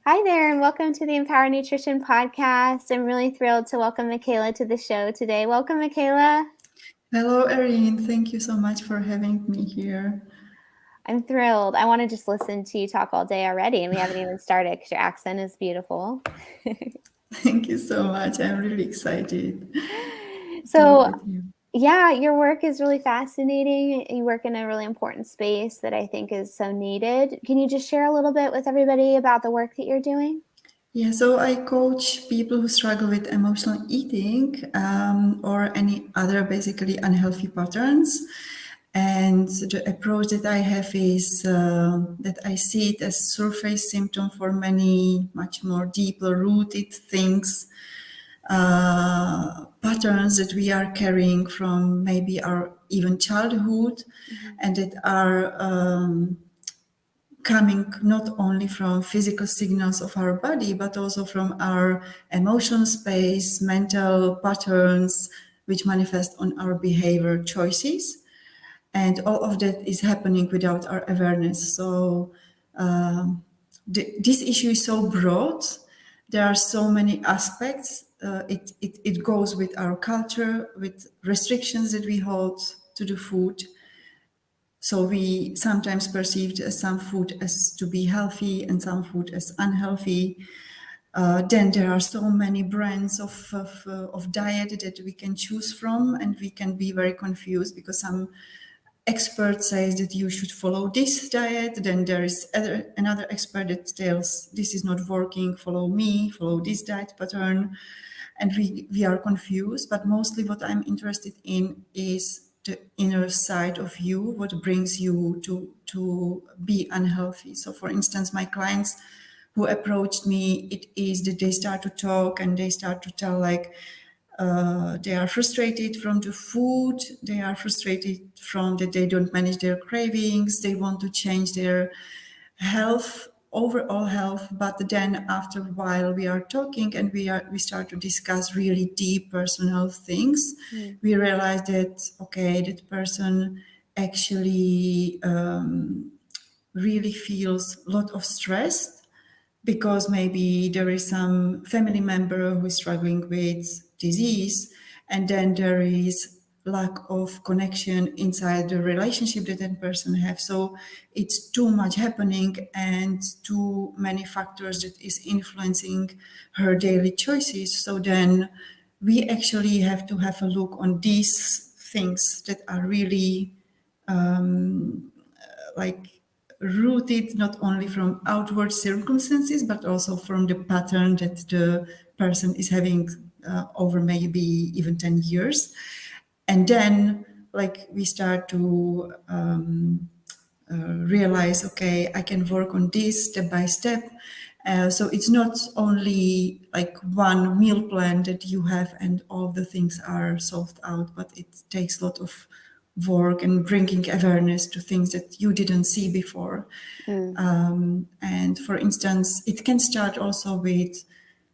Hi there, and welcome to the Empower Nutrition Podcast. I'm really thrilled to welcome Michaela to the show today. Welcome, Michaela. Hello, Erin. Thank you so much for having me here. I'm thrilled. I want to just listen to you talk all day already, and we haven't even started because your accent is beautiful. Thank you so much. I'm really excited to talk So, with you. yeah, your work is really fascinating. You work in a really important space that I think is so needed. Can you just share a little bit with everybody about the work that you're doing? Yeah, so I coach people who struggle with emotional eating or any other basically unhealthy patterns. And the approach that I have is that I see it as surface symptom for many much more deeper rooted things, patterns that we are carrying from maybe our even childhood, and that are coming not only from physical signals of our body, but also from our emotional space, mental patterns, which manifest on our behavior choices. And all of that is happening without our awareness. So this issue is so broad. There are so many aspects. It goes with our culture, with restrictions that we hold to the food. So we sometimes perceived some food as to be healthy and some food as unhealthy. Then there are so many brands of diet that we can choose from, and we can be very confused because some expert says that you should follow this diet. Then there is another expert that tells this is not working, follow me, follow this diet pattern. And we are confused. But mostly what I'm interested in is the inner side of you, what brings you to be unhealthy. So for instance, my clients who approached me, it is that they start to talk and they start to tell like they are frustrated from the food, they are frustrated from that they don't manage their cravings, they want to change their health, overall health. But then after a while we are talking and we start to discuss really deep personal things. We realize that okay, that person actually really feels a lot of stress because maybe there is some family member who is struggling with disease, and then there is lack of connection inside the relationship that that person have. So it's too much happening and too many factors that is influencing her daily choices. So then we actually have to have a look on these things that are really like rooted not only from outward circumstances, but also from the pattern that the person is having over maybe even 10 years. And then, like, we start to realize, okay, I can work on this step by step. So it's not only like one meal plan that you have and all the things are solved out, but it takes a lot of work and bringing awareness to things that you didn't see before. And for instance, it can start also with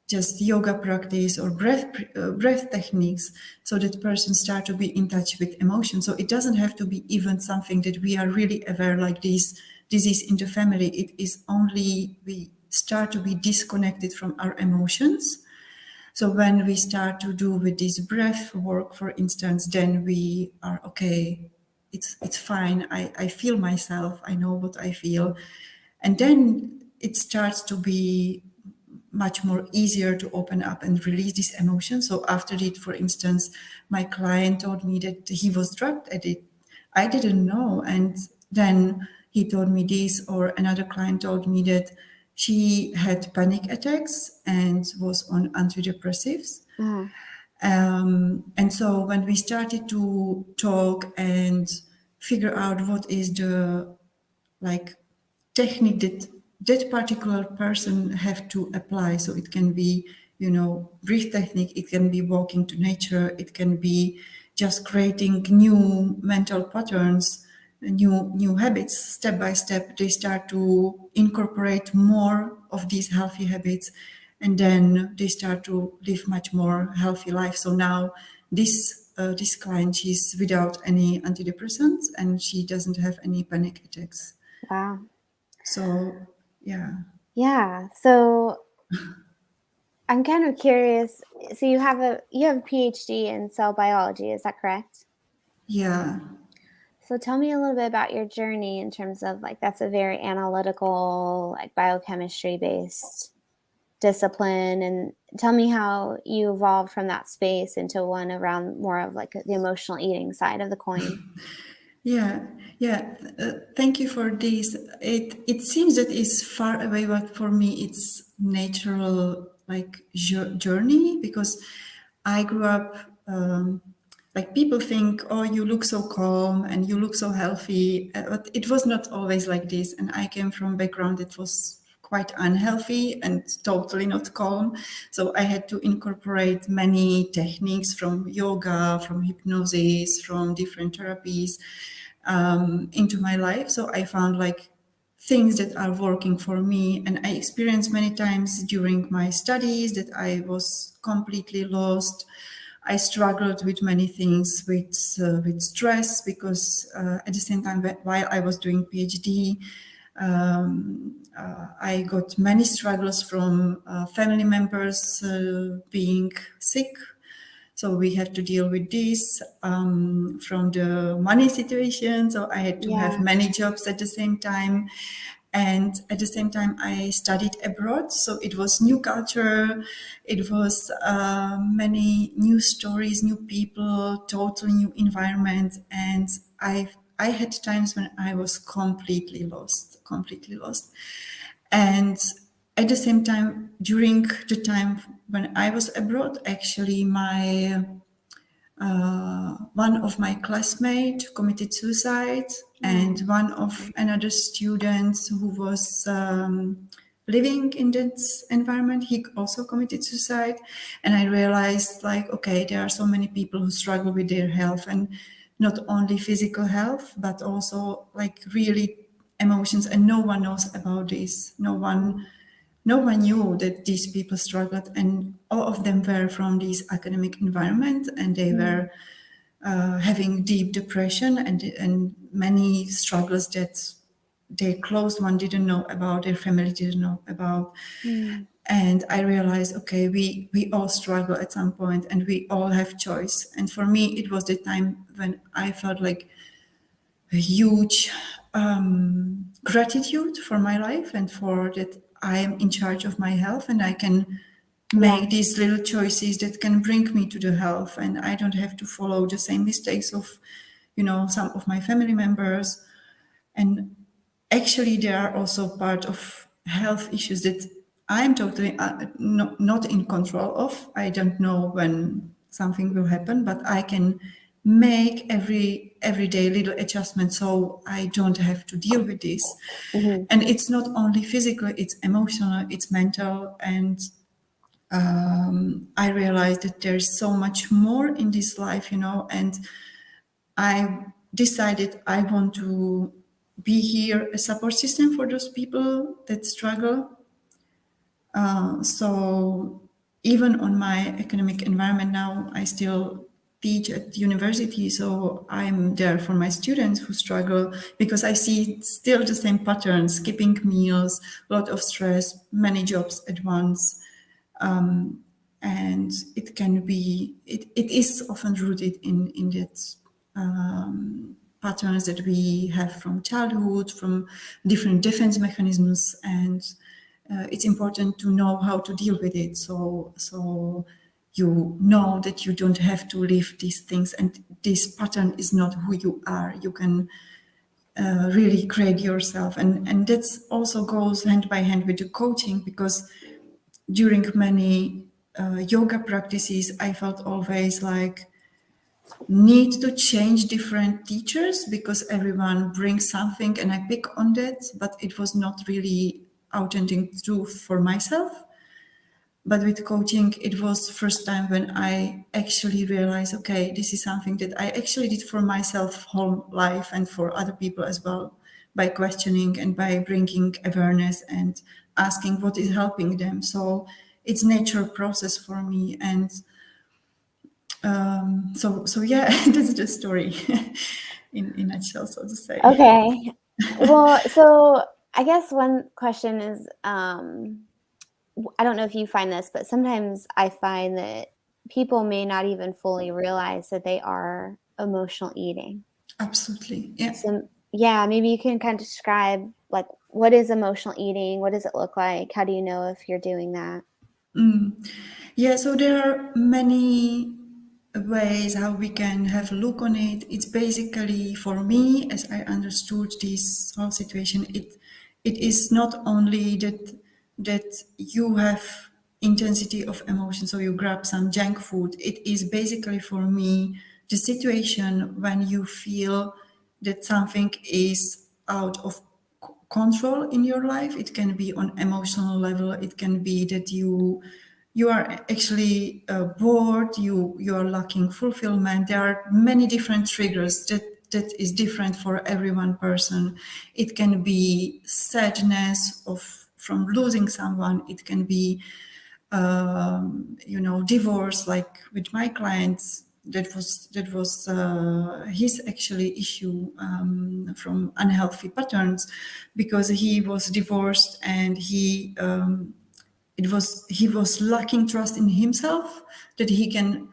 just yoga practice or breath techniques, so that person start to be in touch with emotion. So it doesn't have to be even something that we are really aware, like this disease in the family. It is only we start to be disconnected from our emotions. So when we start to do with this breath work, for instance, then we are okay. It's fine. I feel myself. I know what I feel, and then it starts to be much more easier to open up and release this emotion. So after it, for instance, my client told me that he was drug addict. I didn't know, and then he told me this, or another client told me that she had panic attacks and was on antidepressives. And so when we started to talk and figure out what is the like technique that that particular person have to apply, so it can be breathe technique, it can be walking to nature, it can be just creating new mental patterns, new habits. Step by step they start to incorporate more of these healthy habits, and then they start to live much more healthy life. So now this client, she's without any antidepressants and she doesn't have any panic attacks. Wow. So yeah. Yeah. So I'm kind of curious. So you have a PhD in cell biology, is that correct? Yeah. So tell me a little bit about your journey in terms of like that's a very analytical, like biochemistry based discipline, and tell me how you evolved from that space into one around more of like the emotional eating side of the coin. Yeah, yeah. Thank you for this. It seems that it's far away, but for me, it's natural like journey because I grew up. Like people think, oh, you look so calm and you look so healthy, but it was not always like this. And I came from background that was quite unhealthy and totally not calm. So I had to incorporate many techniques from yoga, from hypnosis, from different therapies into my life. So I found like things that are working for me. And I experienced many times during my studies that I was completely lost. I struggled with many things, with stress, because at the same time, while I was doing PhD, I got many struggles from family members being sick. So we have to deal with this from the money situation. So I had to have Yeah. many jobs at the same time. And at the same time, I studied abroad. So it was new culture. It was many new stories, new people, totally new environment. And I had times when I was completely lost, completely lost. And at the same time, during the time when I was abroad, actually, my one of my classmates committed suicide, and Oh, one of another student who was living in that environment, he also committed suicide. And I realized, like, okay, there are so many people who struggle with their health, and not only physical health, but also like really emotions, and no one knows about this. No one knew that these people struggled, and all of them were from this academic environment, and they mm, were having deep depression and many struggles that their close one didn't know about, their family didn't know about. mm, And I realized, okay, we all struggle at some point, and we all have choice. And for me, it was the time when I felt like a huge gratitude for my life, and for that I am in charge of my health, and I can yeah. make these little choices that can bring me to the health, and I don't have to follow the same mistakes of some of my family members. And actually there are also part of health issues that I'm totally not in control of. I don't know when something will happen, but I can make everyday little adjustments so I don't have to deal with this. Hmm. And it's not only physical, it's emotional, it's mental. And I realized that there's so much more in this life, and I decided I want to be here a support system for those people that struggle. So even on my academic environment now, I still teach at university. So I'm there for my students who struggle, because I see still the same patterns: skipping meals, a lot of stress, many jobs at once. And it is often rooted in that patterns that we have from childhood, from different defense mechanisms. And it's important to know how to deal with it, so you know that you don't have to live these things, and this pattern is not who you are. You can really create yourself, and that also goes hand by hand with the coaching, because during many yoga practices, I felt always like need to change different teachers, because everyone brings something and I pick on that, but it was not really authentic truth for myself. But with coaching, it was first time when I actually realized, okay, this is something that I actually did for myself whole life, and for other people as well, by questioning and by bringing awareness and asking what is helping them. So it's natural process for me. And so yeah, that's the story in nutshell, so to say. Okay. Well, so I guess one question is, I don't know if you find this, but sometimes I find that people may not even fully realize that they are emotional eating. Absolutely. Yeah. So, yeah, maybe you can kind of describe like what is emotional eating? What does it look like? How do you know if you're doing that? Yeah, so there are many ways how we can have a look on it. It's basically, for me, as I understood this whole situation, it is not only that you have intensity of emotion, so you grab some junk food. It is basically, for me, the situation when you feel that something is out of control in your life. It can be on emotional level. It can be that you are actually bored. You are lacking fulfillment. There are many different triggers that is different for every one person. It can be sadness of from losing someone. It can be divorce, like with my clients. That was his actually issue from unhealthy patterns, because he was divorced and he was lacking trust in himself that he can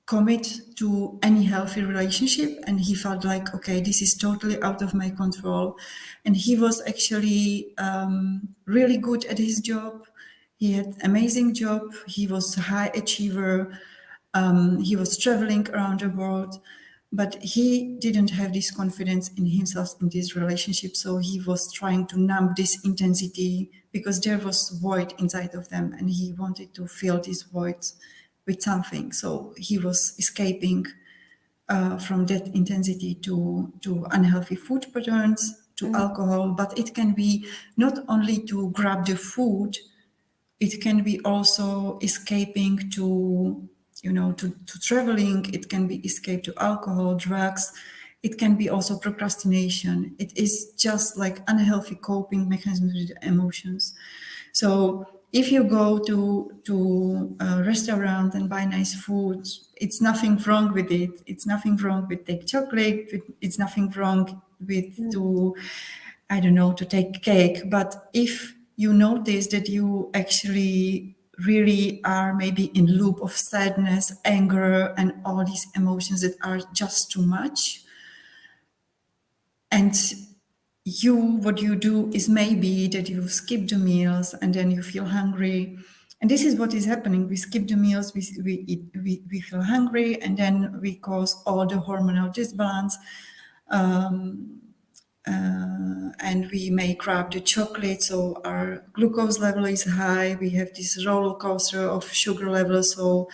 commit to any healthy relationship, and he felt like, okay, this is totally out of my control. And he was actually really good at his job. He had amazing job. He was a high achiever. He was traveling around the world, but he didn't have this confidence in himself in this relationship. So he was trying to numb this intensity because there was void inside of them, and he wanted to fill this void with something. So he was escaping from that intensity to unhealthy food patterns, to alcohol. But it can be not only to grab the food, it can be also escaping to traveling. It can be escape to alcohol, drugs. It can be also procrastination. It is just like unhealthy coping mechanisms with emotions. So if you go to a restaurant and buy nice food, it's nothing wrong with it. It's nothing wrong with take chocolate. It's nothing wrong with to, I don't know, to take cake. But if you notice that you actually really are maybe in loop of sadness, anger, and all these emotions that are just too much, and what you do is maybe that you skip the meals and then you feel hungry. And this is what is happening. We skip the meals, we feel hungry, and then we cause all the hormonal disbalance. And we may grab the chocolate, so our glucose level is high. We have this roller coaster of sugar levels. So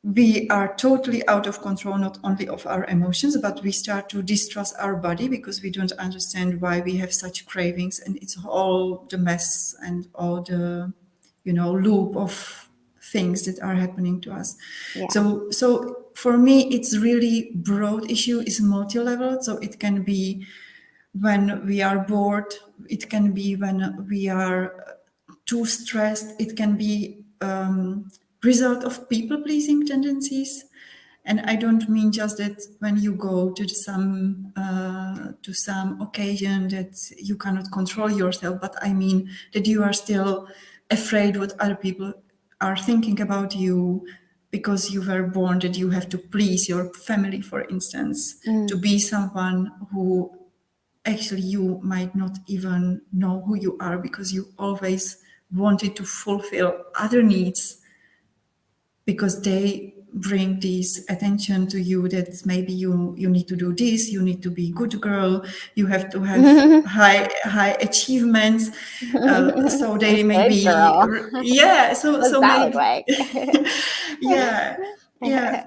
we are totally out of control, not only of our emotions, but we start to distrust our body because we don't understand why we have such cravings. And it's all the mess and all the, loop of things that are happening to us. Yeah. So for me, it's really broad issue, is multi-level. So it can be when we are bored. It can be when we are too stressed. It can be result of people-pleasing tendencies. And I don't mean just that when you go to some occasion that you cannot control yourself, but I mean that you are still afraid what other people are thinking about you, because you were born that you have to please your family, for instance, to be someone who actually you might not even know who you are, because you always wanted to fulfill other needs because they bring this attention to you that maybe you need to do this, you need to be good girl, you have to have high achievements, so they Good maybe girl. What's so that look maybe like? yeah yeah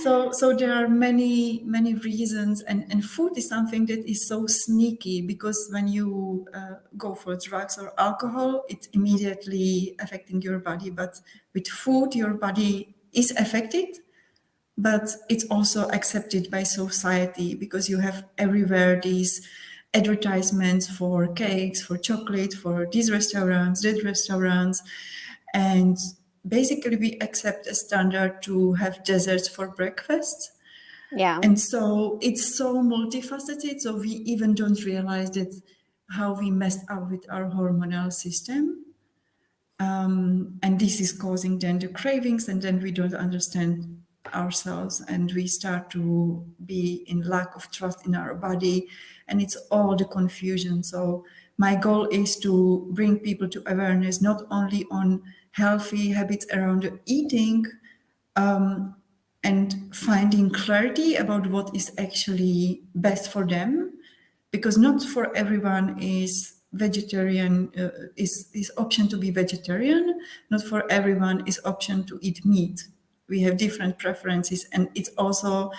so there are many reasons, and food is something that is so sneaky, because when you go for drugs or alcohol, it's immediately affecting your body, but with food your body is affected, but it's also accepted by society, because you have everywhere these advertisements for cakes, for chocolate, for these restaurants, that restaurants. And basically we accept a standard to have desserts for breakfast. Yeah. And so it's so multifaceted, so we even don't realize that how we messed up with our hormonal system. And this is causing then the cravings, and then we don't understand ourselves, and we start to be in lack of trust in our body, and it's all the confusion. So my goal is to bring people to awareness, not only on healthy habits around eating, and finding clarity about what is actually best for them, because not for everyone is vegetarian, is option to be vegetarian. Not for everyone is option to eat meat. We have different preferences, and it's also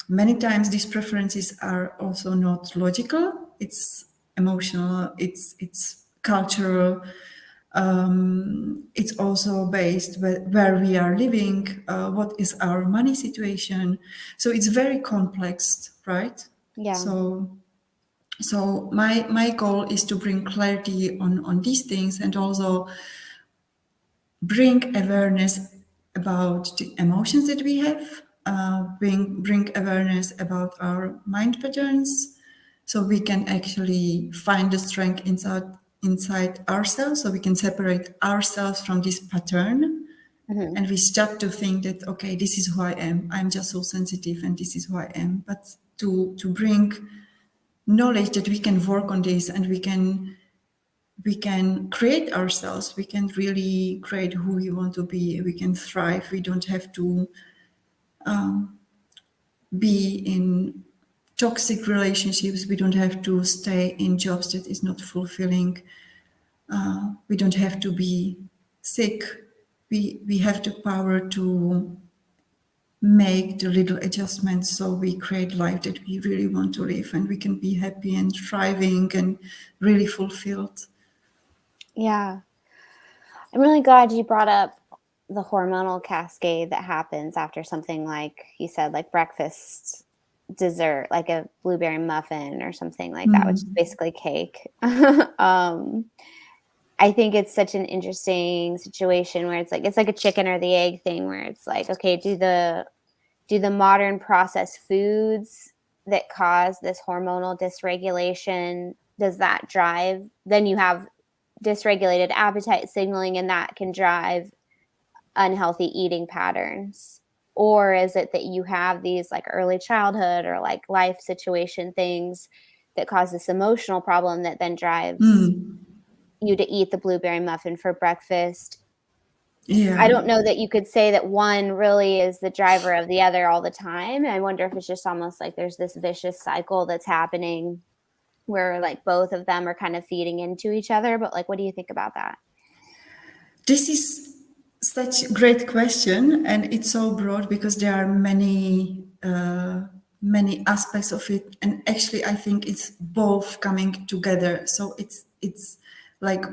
many times these preferences are also not logical. It's emotional, it's cultural, it's also based where we are living, what is our money situation. So it's very complex, right? Yeah. So my goal is to bring clarity on these things, and also bring awareness about the emotions that we have, bring awareness about our mind patterns, so we can actually find the strength inside ourselves, so we can separate ourselves from this pattern. Mhm. And we start to think that, okay, this is who I am, I'm just so sensitive, and this is who I am. But to bring knowledge that we can work on this, and we can create ourselves, we can really create who we want to be, we can thrive. We don't have to be in toxic relationships, we don't have to stay in jobs that is not fulfilling, we don't have to be sick. We have the power to make the little adjustments, so we create life that we really want to live, and we can be happy and thriving and really fulfilled. Yeah. I'm really glad you brought up the hormonal cascade that happens after something like you said, like breakfast dessert, like a blueberry muffin or something like that, which is basically cake. I think it's such an interesting situation where it's like a chicken or the egg thing where it's like, okay, do the modern processed foods that cause this hormonal dysregulation, does that drive, then you have dysregulated appetite signaling, and that can drive unhealthy eating patterns? Or is it that you have these like early childhood or like life situation things that cause this emotional problem that then drives you to eat the blueberry muffin for breakfast? I Yeah. don't know that you could say that one really is the driver of the other all the time. I wonder if it's just almost like there's this vicious cycle that's happening where like both of them are kind of feeding into each other. But like, what do you think about that? This is such a great question, and it's so broad because there are many aspects of it, and actually, I think it's both coming together. So it's like,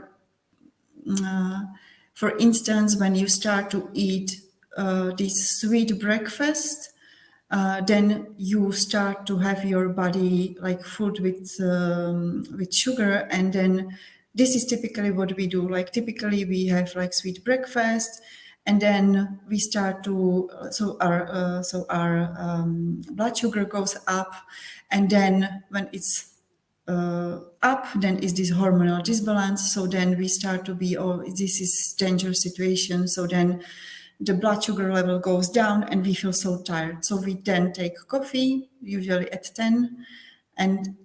for instance, when you start to eat this sweet breakfast, then you start to have your body like food with sugar, and then this is typically what we do. Like typically we have like sweet breakfast, and then we start to so our blood sugar goes up, and then when it's up, then is this hormonal disbalance. So then we start to be, oh, this is dangerous situation. So then the blood sugar level goes down, and we feel so tired. So we then take coffee, usually at 10, and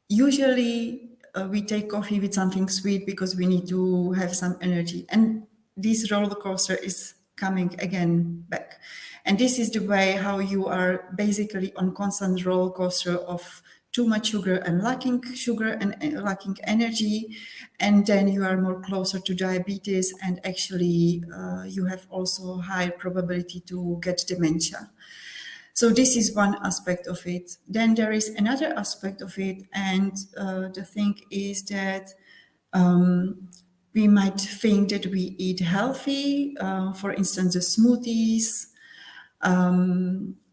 usually we take coffee with something sweet because we need to have some energy. And this roller coaster is coming again back. And this is the way how you are basically on constant roller coaster of too much sugar and lacking energy, and then you are more closer to diabetes, and actually you have also higher probability to get dementia. So this is one aspect of it. Then there is another aspect of it, and the thing is that we might think that we eat healthy, for instance, the smoothies.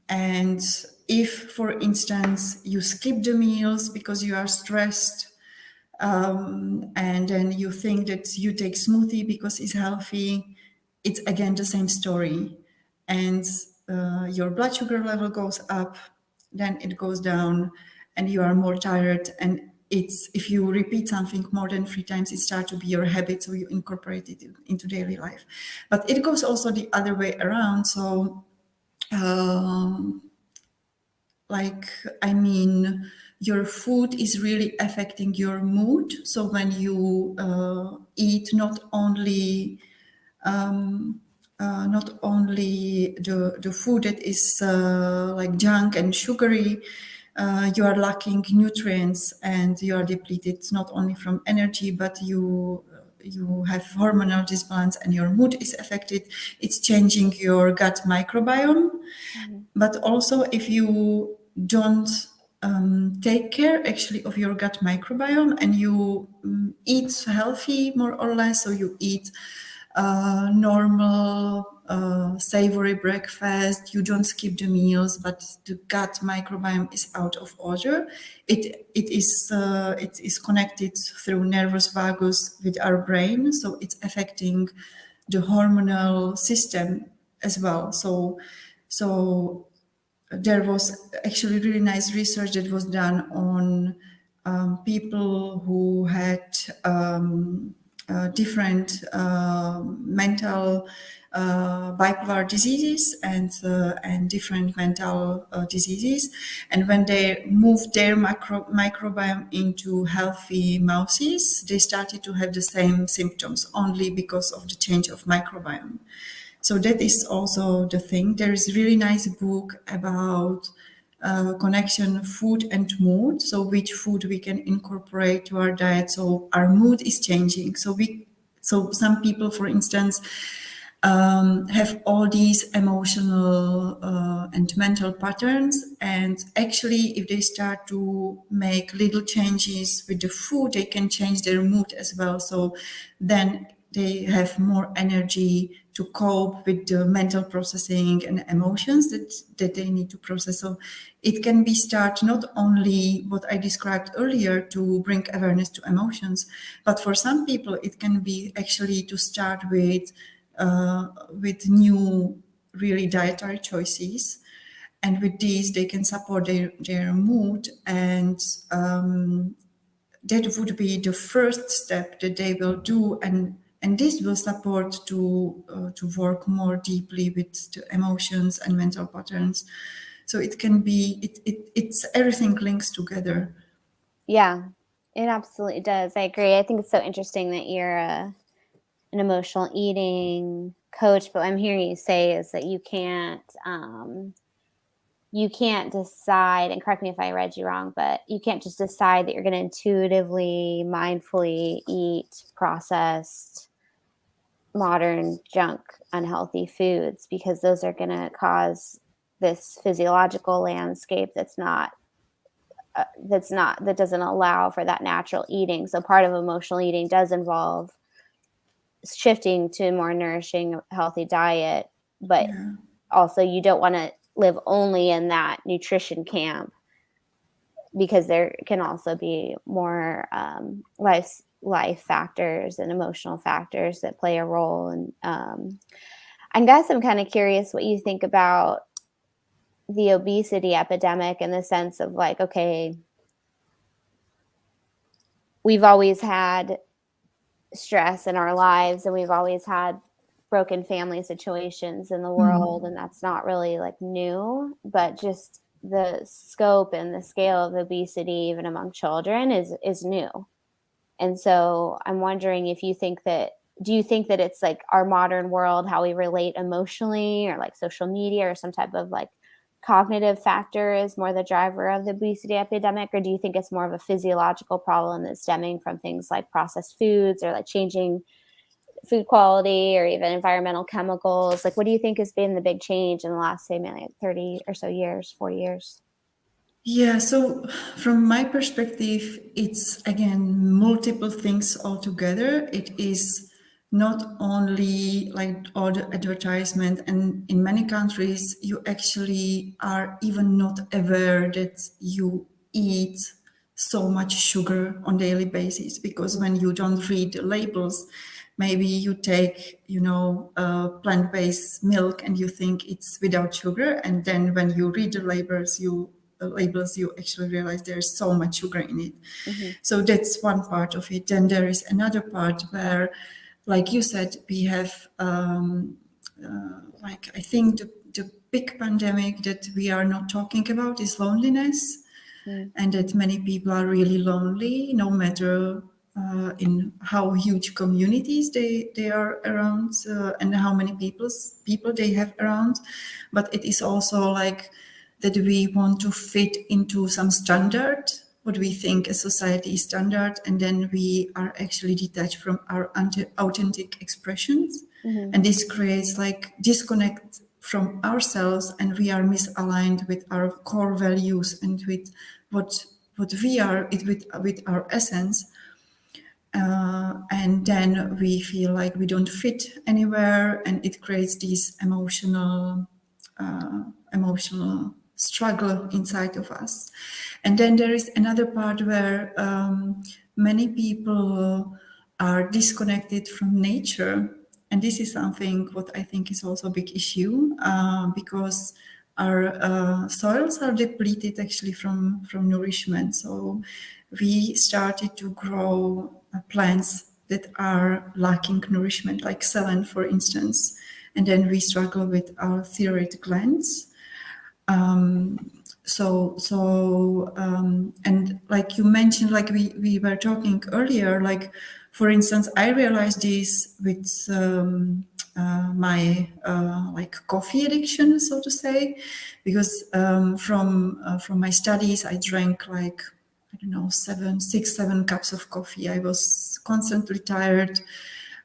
And if, for instance, you skip the meals because you are stressed, and then you think that you take smoothie because it's healthy, it's again the same story. And your blood sugar level goes up, then it goes down, and you are more tired. And it's if you repeat something more than 3 times, it starts to be your habit, so you incorporate it into daily life. But it goes also the other way around. So like, I mean, your food is really affecting your mood. So when you eat not only the food that is like junk and sugary, you are lacking nutrients and you are depleted not only from energy, but you have hormonal disbalance and your mood is affected. It's changing your gut microbiome. But also, if you don't take care actually of your gut microbiome and you eat healthy more or less, so you eat normal savory breakfast, you don't skip the meals, but the gut microbiome is out of order. It is connected through nervus vagus with our brain, so it's affecting the hormonal system as well. So there was actually really nice research that was done on people who had different mental bipolar diseases and different mental diseases. And when they moved their microbiome into healthy mouses, they started to have the same symptoms only because of the change of microbiome. So that is also the thing. There is a really nice book about connection food and mood. So which food we can incorporate to our diet. So our mood is changing. So some people, for instance, have all these emotional and mental patterns. And actually, if they start to make little changes with the food, they can change their mood as well. So then they have more energy to cope with the mental processing and emotions that they need to process. So it can be start not only what I described earlier to bring awareness to emotions, but for some people it can be actually to start with new really dietary choices. And with these, they can support their mood, and that would be the first step that they will do, and this will support to work more deeply with the emotions and mental patterns. So it can be it's everything links together. Yeah, it absolutely does. I agree. I think it's so interesting that you're an emotional eating coach, but what I'm hearing you say is that you can't decide, and correct me if I read you wrong, but you can't just decide that you're going to intuitively, mindfully eat processed, modern, junk, unhealthy foods, because those are going to cause this physiological landscape that doesn't allow for that natural eating. So part of emotional eating does involve shifting to a more nourishing, healthy diet, but also you don't want to live only in that nutrition camp, because there can also be more life factors and emotional factors that play a role. And I guess I'm kind of curious what you think about the obesity epidemic, in the sense of like, okay, we've always had stress in our lives and we've always had broken family situations in the world, and that's not really like new, but just the scope and the scale of obesity even among children is new. And so I'm wondering if do you think that it's like our modern world, how we relate emotionally, or like social media or some type of like cognitive factor is more the driver of the obesity epidemic? Or do you think it's more of a physiological problem that's stemming from things like processed foods, or like changing food quality, or even environmental chemicals? Like, what do you think has been the big change in the last, say, maybe like 30 or so years, 40 years? Yeah, so from my perspective, it's again multiple things altogether. It is not only like all the advertisement, and in many countries, you actually are even not aware that you eat so much sugar on daily basis, because when you don't read the labels, maybe you take plant-based milk and you think it's without sugar, and then when you read the labels, you labels, you actually realize there's so much sugar in it. Mm-hmm. So that's one part of it. Then there is another part where, like you said, we have like I think the big pandemic that we are not talking about is loneliness, and that many people are really lonely, no matter in how huge communities they are around, and how many people they have around. But it is also like that we want to fit into some standard, what we think a society is standard, and then we are actually detached from our authentic expressions. Mm-hmm. And this creates like disconnect from ourselves, and we are misaligned with our core values and with what we are with our essence. And then we feel like we don't fit anywhere, and it creates this emotional struggle inside of us. And then there is another part where many people are disconnected from nature, and this is something what I think is also a big issue, because our soils are depleted actually from nourishment. So we started to grow plants that are lacking nourishment, like celery, for instance, and then we struggle with our thyroid glands. And like you mentioned, like we were talking earlier, like for instance, I realized this with my like coffee addiction, so to say, because from my studies, I drank like, I don't know, 7 cups of coffee. I was constantly tired.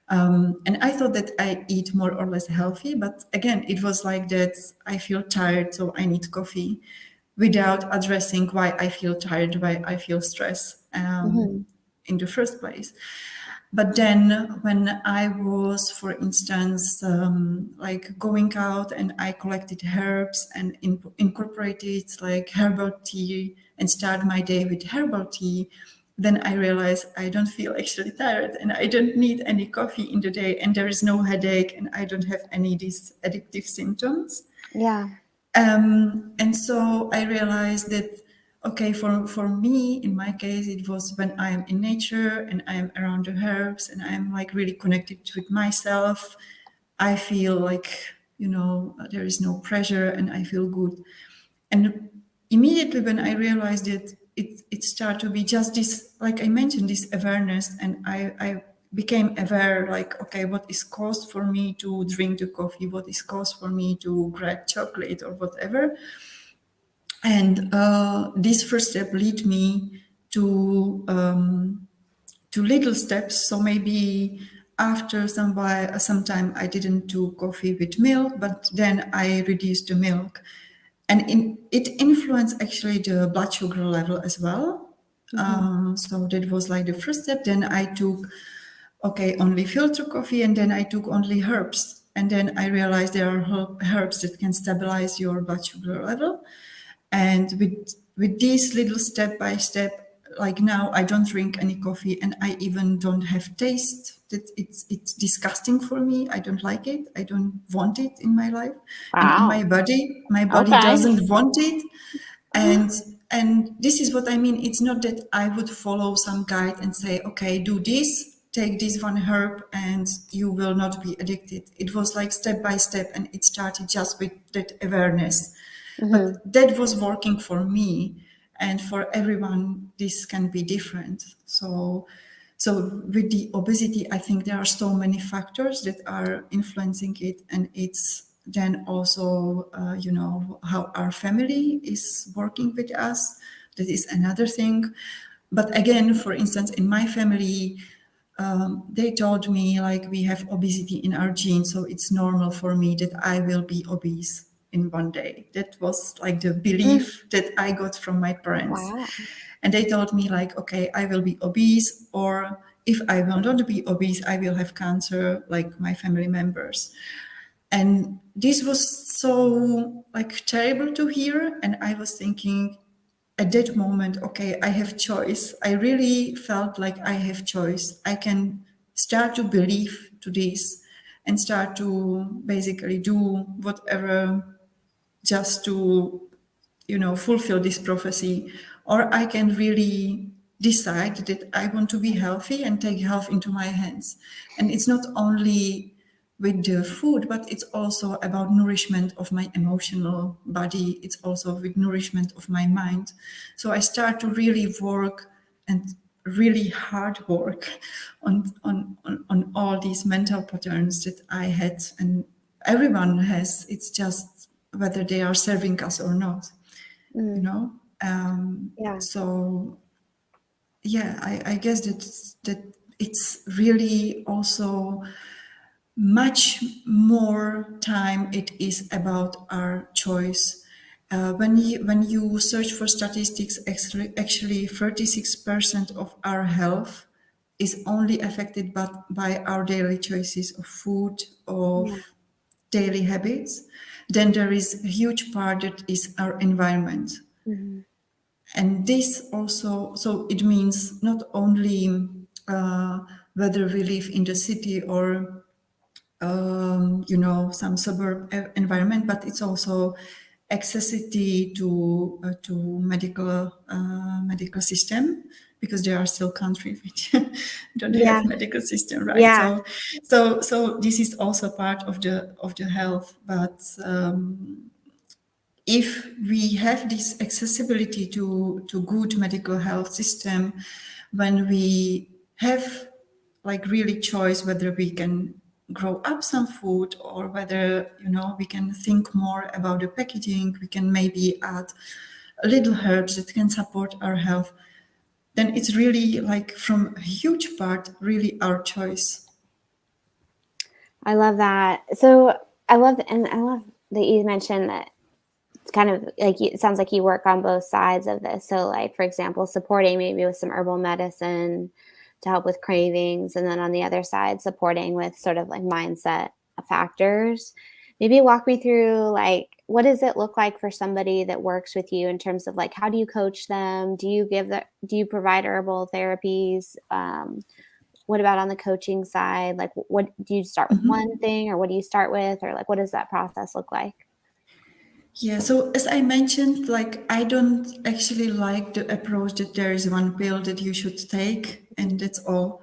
And I thought that I eat more or less healthy, but again, it was like that. I feel tired, so I need coffee, without addressing why I feel tired, why I feel stressed Mm-hmm. in the first place. But then when I was, for instance, like going out and I collected herbs and incorporated like herbal tea and start my day with herbal tea, then I realized I don't feel actually tired and I don't need any coffee in the day, and there is no headache and I don't have any these addictive symptoms. Yeah. And so I realized that, okay, for me, in my case, it was when I am in nature and I am around the herbs and I am like really connected with myself. I feel like, there is no pressure and I feel good. And immediately when I realized it, it started to be just this, like I mentioned, this awareness, and I became aware, like, okay, what is cause for me to drink the coffee, what is cause for me to grab chocolate or whatever. And this first step lead me to little steps. So maybe after some time I didn't do coffee with milk, but then I reduced the milk, and it influenced actually the blood sugar level as well. So that was like the first step. Then I took, okay, only filter coffee, and then I took only herbs. And then I realized there are herbs that can stabilize your blood sugar level. And with these little step by step, like now I don't drink any coffee, and I even don't have taste. That it's disgusting for me. I don't like it. I don't want it in my life and in my Wow. body. My body Okay. doesn't want it. and and this is what I mean. It's not that I would follow some guide and say, okay, do this, take this one herb and you will not be addicted. It was like step by step, and it started just with that awareness. Mm-hmm. But that was working for me, and for everyone this can be different. So with the obesity, I think there are so many factors that are influencing it, and it's then also, how our family is working with us. That is another thing. But again, for instance, in my family, they told me like we have obesity in our genes, so it's normal for me that I will be obese in one day. That was like the Mm. belief that I got from my parents. Wow. And they told me like, okay, I will be obese, or if I will not be obese, I will have cancer like my family members. And this was so like terrible to hear. And I was thinking at that moment, okay, I have choice. I really felt like I have choice. I can start to believe to this and start to basically do whatever just to fulfill this prophecy, or I can really decide that I want to be healthy and take health into my hands. And it's not only with the food, but it's also about nourishment of my emotional body. It's also with nourishment of my mind. So I start to really work, and really hard work on all these mental patterns that I had, and everyone has. It's just whether they are serving us or not, you know. Yeah. So yeah, I guess that it's really also much more time it is about our choice. When you search for statistics, actually 36% of our health is only affected by our daily choices of food, Yeah. of daily habits. Then there is a huge part that is our environment. And this also, so it means not only whether we live in the city or some suburb environment, but it's also accessibility to medical system, because there are still countries which don't Yeah. have medical system, right? Yeah. So this is also part of the health. But if we have this accessibility to good medical health system, when we have like really choice whether we can grow up some food, or whether we can think more about the packaging, we can maybe add a little herbs that can support our health, then it's really like from a huge part really our choice. I love that. So I love that you mentioned that it's kind of like it sounds like you work on both sides of this. So, like, for example, supporting maybe with some herbal medicine to help with cravings, and then on the other side, supporting with sort of like mindset factors. Maybe walk me through, like, what does it look like for somebody that works with you in terms of like how do you coach them? Do you provide herbal therapies? What about on the coaching side? Like, what do you start with one thing, or what do you start with, or like what does that process look like? Yeah, so as I mentioned, like I don't actually like the approach that there is one pill that you should take and that's all.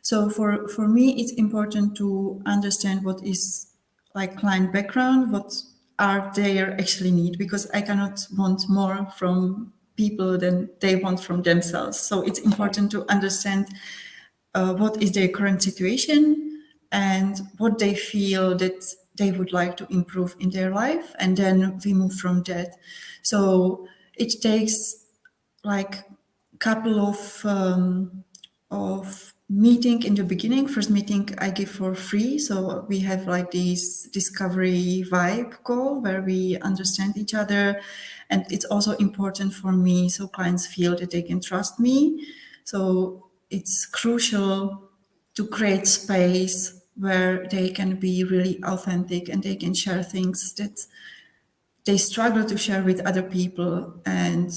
So for me, it's important to understand what is like client background, what are their actually need, because I cannot want more from people than they want from themselves. So it's Sure. important to understand what is their current situation and what they feel that they would like to improve in their life, and then we move from that. So it takes like couple of meeting in the beginning. First meeting I give for free, so we have like this discovery vibe call where we understand each other, and it's also important for me so clients feel that they can trust me. So it's crucial to create space where they can be really authentic and they can share things that they struggle to share with other people, and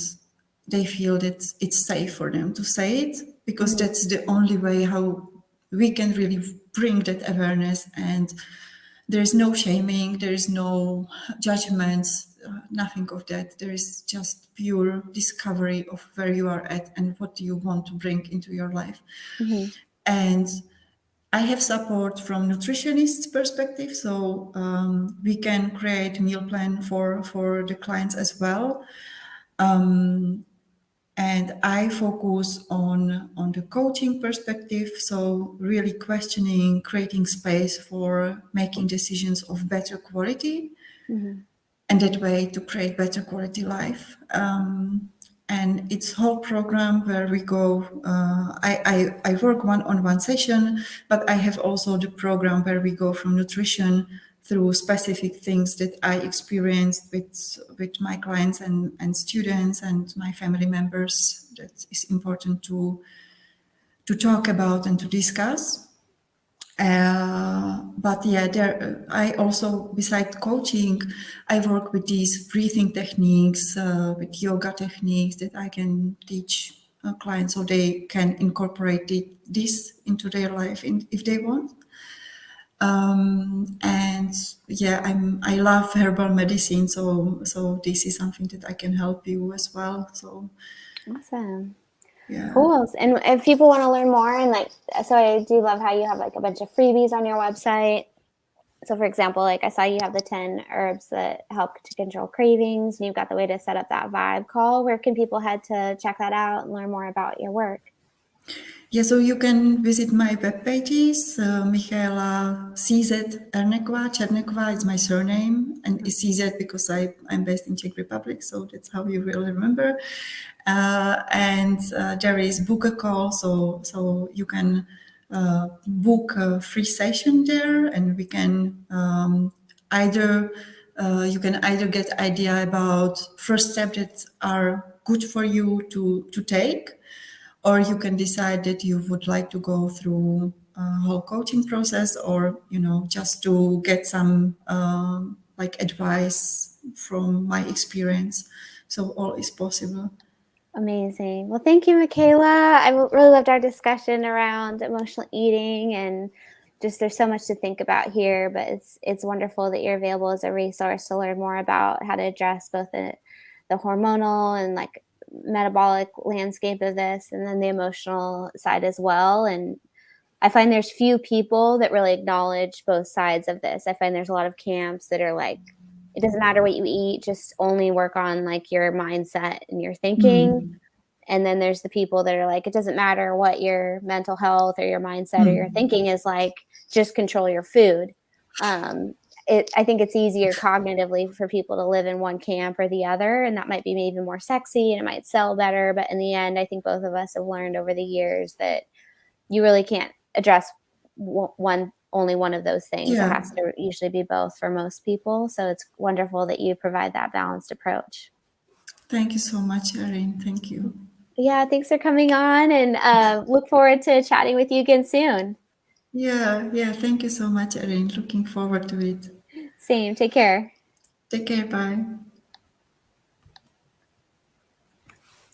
they feel that it's safe for them to say it, because Mhm. that's the only way how we can really bring that awareness. And there is no shaming, there is no judgments, nothing of that. There is just pure discovery of where you are at and what do you want to bring into your life. Mhm. And I have support from nutritionist perspective, so we can create meal plan for the clients as well. And I focus on the coaching perspective, so really questioning, creating space for making decisions of better quality, Mhm. and that way to create better quality life. And it's whole program where we go. I work one-on-one session, but I have also the program where we go from nutrition through specific things that I experienced with my clients and students and my family members. That is important to talk about and to discuss. But yeah, there I also, beside coaching, I work with these breathing techniques, with yoga techniques that I can teach clients so they can incorporate this into their life if they want. And yeah, I love herbal medicine, so this is something that I can help you as well. So Awesome. yeah. Cool. And if people want to learn more, and like, so I do love how you have like a bunch of freebies on your website. So for example, like I saw you have the 10 herbs that help to control cravings, and you've got the way to set up that vibe call. Where can people head to check that out and learn more about your work? Yeah, so you can visit my web pages, Michaela Czernekova is my surname, and it's CZ because I'm based in Czech Republic, so that's how you will remember. And there is book a call, so you can book a free session there, and we can either you can either get idea about first steps that are good for you to take, or you can decide that you would like to go through a whole coaching process, or just to get some like advice from my experience. So all is possible. Amazing. Well, thank you, Michaela. I really loved our discussion around emotional eating, and just there's so much to think about here, but it's wonderful that you're available as a resource to learn more about how to address both the hormonal and like metabolic landscape of this, and then the emotional side as well. And I find there's few people that really acknowledge both sides of this. I find there's a lot of camps that are like, it doesn't matter what you eat, just only work on like your mindset and your thinking. And then there's the people that are like, it doesn't matter what your mental health or your mindset or your thinking is like, just control your food. I think it's easier cognitively for people to live in one camp or the other, and that might be maybe more sexy and it might sell better. But in the end, I think both of us have learned over the years that you really can't address only one of those things. It Yeah. has to usually be both for most people. So it's wonderful that you provide that balanced approach. Thank you so much, Erin. Thank you. Yeah, thanks for coming on, and look forward to chatting with you again soon. Yeah. Thank you so much, Erin. Looking forward to it. Same. Take care. Take care. Bye.